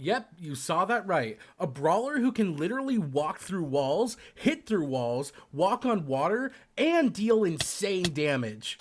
Yep, you saw that right. A brawler who can literally walk through walls, hit through walls, walk on water, and deal insane damage.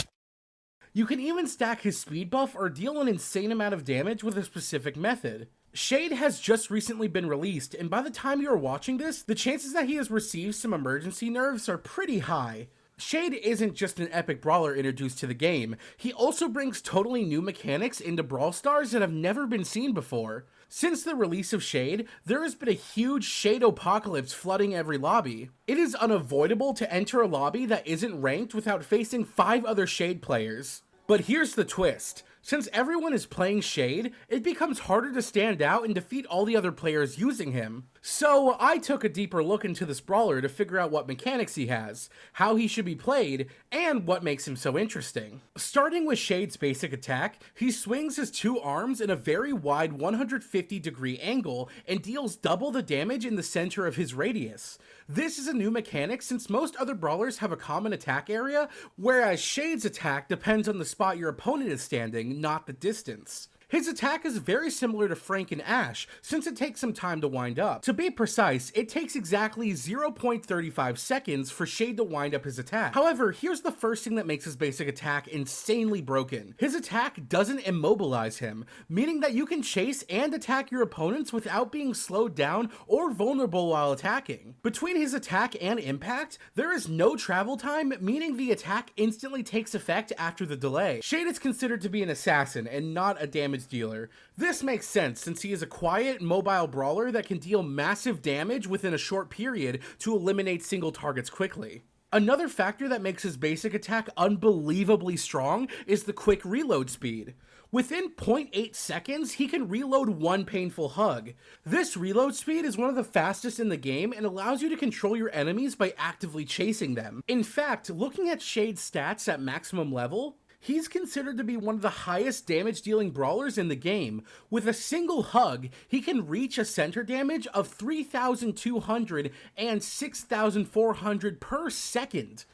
You can even stack his speed buff or deal an insane amount of damage with a specific method. Shade has just recently been released, and by the time you are watching this, the chances that he has received some emergency nerfs are pretty high. Shade isn't just an epic brawler introduced to the game, he also brings totally new mechanics into Brawl Stars that have never been seen before. Since the release of Shade, there has been a huge Shade apocalypse flooding every lobby. It is unavoidable to enter a lobby that isn't ranked without facing 5 other Shade players. But here's the twist. Since everyone is playing Shade, it becomes harder to stand out and defeat all the other players using him. So I took a deeper look into this brawler to figure out what mechanics he has, how he should be played, and what makes him so interesting. Starting with Shade's basic attack, he swings his 2 arms in a very wide 150-degree angle and deals double the damage in the center of his radius. This is a new mechanic since most other brawlers have a common attack area, whereas Shade's attack depends on the spot your opponent is standing, not the distance. His attack is very similar to Frank and Ash, since it takes some time to wind up. To be precise, it takes exactly 0.35 seconds for Shade to wind up his attack. However, here's the first thing that makes his basic attack insanely broken. His attack doesn't immobilize him, meaning that you can chase and attack your opponents without being slowed down or vulnerable while attacking. Between his attack and impact, there is no travel time, meaning the attack instantly takes effect after the delay. Shade is considered to be an assassin and not a damage dealer. This makes sense since he is a quiet, mobile brawler that can deal massive damage within a short period to eliminate single targets quickly. Another factor that makes his basic attack unbelievably strong is the quick reload speed. Within 0.8 seconds, he can reload 1 painful hug. This reload speed is one of the fastest in the game and allows you to control your enemies by actively chasing them. In fact, looking at Shade's stats at maximum level, he's considered to be one of the highest damage dealing brawlers in the game. With a single hug, he can reach a center damage of 3,200 and 6,400 per second.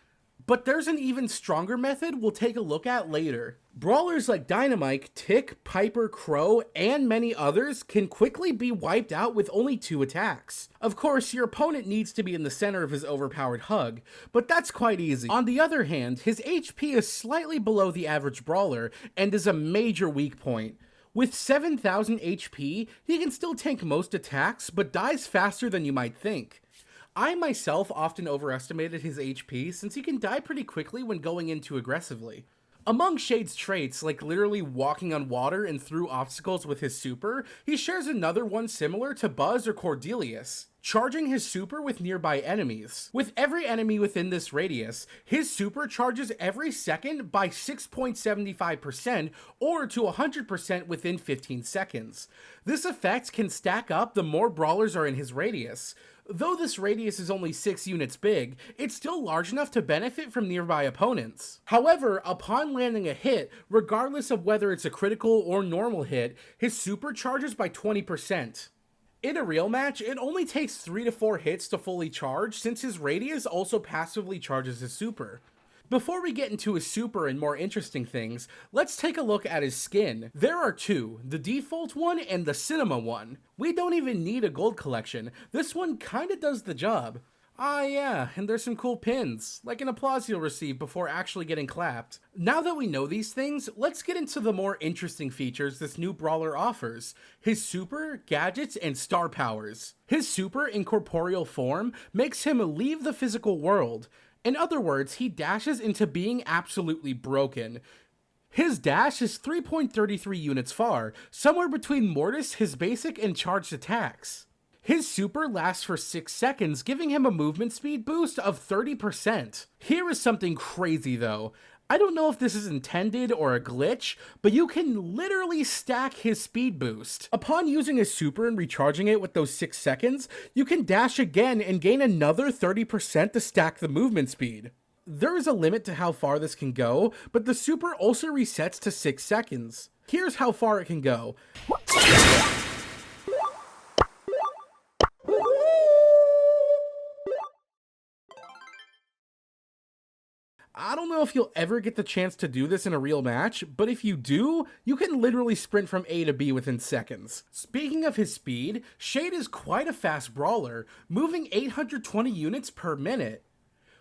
But there's an even stronger method we'll take a look at later. Brawlers like Dynamite, Tick, Piper, Crow, and many others can quickly be wiped out with only 2 attacks. Of course, your opponent needs to be in the center of his overpowered hug, but that's quite easy. On the other hand, his HP is slightly below the average brawler and is a major weak point. With 7,000 HP, he can still tank most attacks, but dies faster than you might think. I myself often overestimated his HP since he can die pretty quickly when going in too aggressively. Among Shade's traits, like literally walking on water and through obstacles with his super, he shares another one similar to Buzz or Cordelius, charging his super with nearby enemies. With every enemy within this radius, his super charges every second by 6.75% or to 100% within 15 seconds. This effect can stack up the more brawlers are in his radius. Though this radius is only 6 units big, it's still large enough to benefit from nearby opponents. However, upon landing a hit, regardless of whether it's a critical or normal hit, his super charges by 20%. In a real match, it only takes 3 to 4 hits to fully charge since his radius also passively charges his super. Before we get into his super and more interesting things, let's take a look at his skin. There are 2, the default one and the cinema one. We don't even need a gold collection, this one kinda does the job. Ah yeah, and there's some cool pins, like an applause you'll receive before actually getting clapped. Now that we know these things, let's get into the more interesting features this new brawler offers. His super, gadgets, and star powers. His super in corporeal form makes him leave the physical world. In other words, he dashes into being absolutely broken. His dash is 3.33 units far, somewhere between Mortis, his basic, and charged attacks. His super lasts for 6 seconds, giving him a movement speed boost of 30%. Here is something crazy though. I don't know if this is intended or a glitch, but you can literally stack his speed boost. Upon using his super and recharging it with those 6 seconds, you can dash again and gain another 30% to stack the movement speed. There is a limit to how far this can go, but the super also resets to 6 seconds. Here's how far it can go. I don't know if you'll ever get the chance to do this in a real match, but if you do, you can literally sprint from A to B within seconds. Speaking of his speed, Shade is quite a fast brawler, moving 820 units per minute.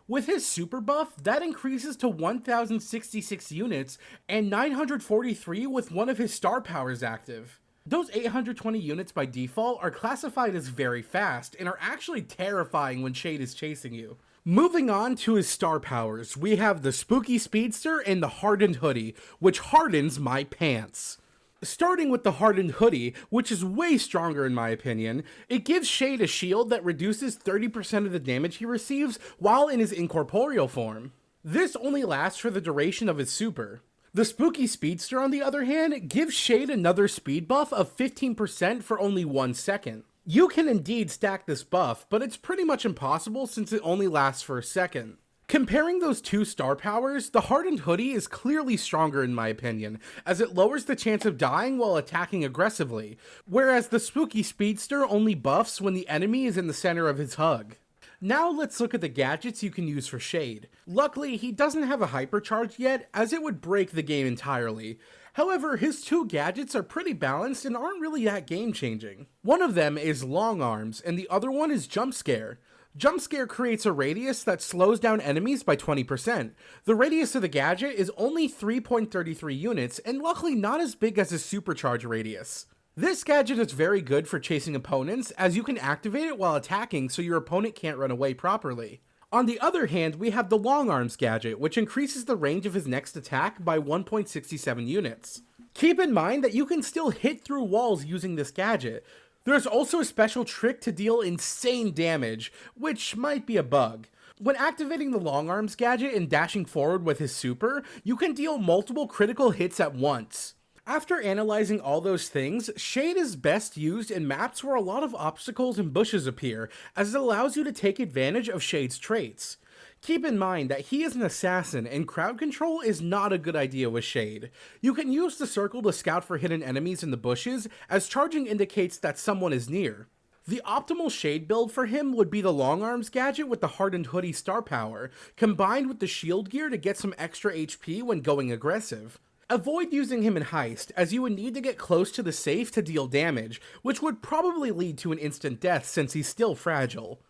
With his super buff, that increases to 1066 units and 943 with one of his star powers active. Those 820 units by default are classified as very fast and are actually terrifying when Shade is chasing you. Moving on to his star powers, we have the Spooky Speedster and the Hardened Hoodie, which hardens my pants. Starting with the Hardened Hoodie, which is way stronger in my opinion, it gives Shade a shield that reduces 30% of the damage he receives while in his incorporeal form. This only lasts for the duration of his super. The Spooky Speedster, on the other hand, gives Shade another speed buff of 15% for only 1 second. You can indeed stack this buff, but it's pretty much impossible since it only lasts for a second. Comparing those two star powers, the Hardened Hoodie is clearly stronger in my opinion, as it lowers the chance of dying while attacking aggressively, whereas the Spooky Speedster only buffs when the enemy is in the center of his hug. Now let's look at the gadgets you can use for Shade. Luckily, he doesn't have a hypercharge yet, as it would break the game entirely. However, his two gadgets are pretty balanced and aren't really that game-changing. One of them is Long Arms, and the other one is Jump Scare. Jump Scare creates a radius that slows down enemies by 20%. The radius of the gadget is only 3.33 units, and luckily not as big as his supercharge radius. This gadget is very good for chasing opponents, as you can activate it while attacking so your opponent can't run away properly. On the other hand, we have the Long Arms gadget, which increases the range of his next attack by 1.67 units. Keep in mind that you can still hit through walls using this gadget. There's also a special trick to deal insane damage, which might be a bug. When activating the Long Arms gadget and dashing forward with his super, you can deal multiple critical hits at once. After analyzing all those things, Shade is best used in maps where a lot of obstacles and bushes appear, as it allows you to take advantage of Shade's traits. Keep in mind that he is an assassin, and crowd control is not a good idea with Shade. You can use the circle to scout for hidden enemies in the bushes, as charging indicates that someone is near. The optimal Shade build for him would be the Long Arms gadget with the Hardened Hoodie star power, combined with the shield gear to get some extra HP when going aggressive. Avoid using him in Heist, as you would need to get close to the safe to deal damage, which would probably lead to an instant death since he's still fragile.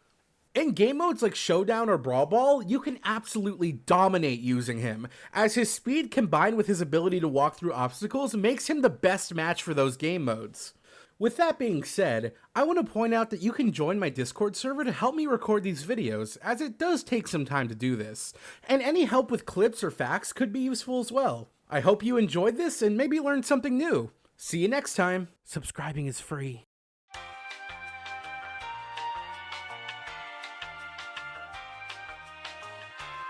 In game modes like Showdown or Brawl Ball, you can absolutely dominate using him, as his speed combined with his ability to walk through obstacles makes him the best match for those game modes. With that being said, I want to point out that you can join my Discord server to help me record these videos, as it does take some time to do this, and any help with clips or facts could be useful as well. I hope you enjoyed this and maybe learned something new. See you next time. Subscribing is free.